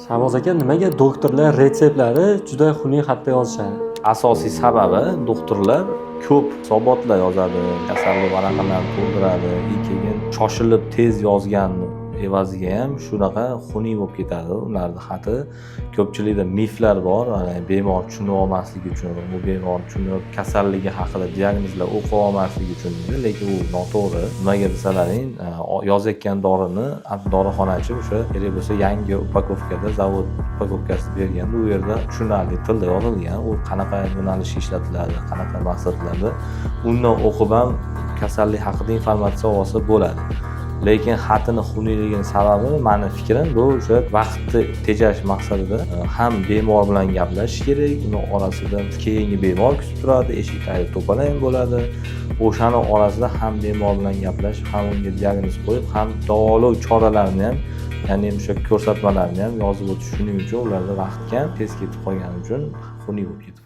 Shahboz aka, nimaga doktorlar retseptlari juda xunuk xatda yozishadi? Asosiy sababi doktorlar ko'p hisobotlar yozadi, kasallik varaqalarini to'ldiradi, keyin shoshilib tez yozgan evaziga ham shunaqa xunuk bo'lib ketadi ularning xati. Ko'pchilikda miflar bor, bemor tushunib olmasligi uchun, bu bemor tushunib kasalligi haqida diagnozlar o'qib olmasligi uchun, lekin u noto'g'ri. Nimaga desalaring, yozayotgan dorini dorixonachi o'sha kerak bo'lsa yangi upakovkada, zavod upakovkasi berganda u yerda tushunarli tilda yozilgan, u qanaqa yo'nalishga ishlatiladi, qanaqa maqsadlarda undan o'qib ham kasallik haqida informatsiya olsa bo'ladi. Lekin xatini xunukligining sababi meni fikrim bu o'sha vaqtni tejash maqsadida ham bemor bilan gaplashish kerak, uni orasida keyingi bemor kutib turadi, eshik tagida to'polon bo'ladi. O'shani orasida ham bemor bilan gaplashib, ham unga diagnoz qo'yib, ham davolovchi choralarini ham, ya'ni o'sha ko'rsatmalarni ham yozib o'tish. Shuning uchun ularda vaqt kam, tez ketib qolgani uchun xunuk bo'lib ketib qoladi.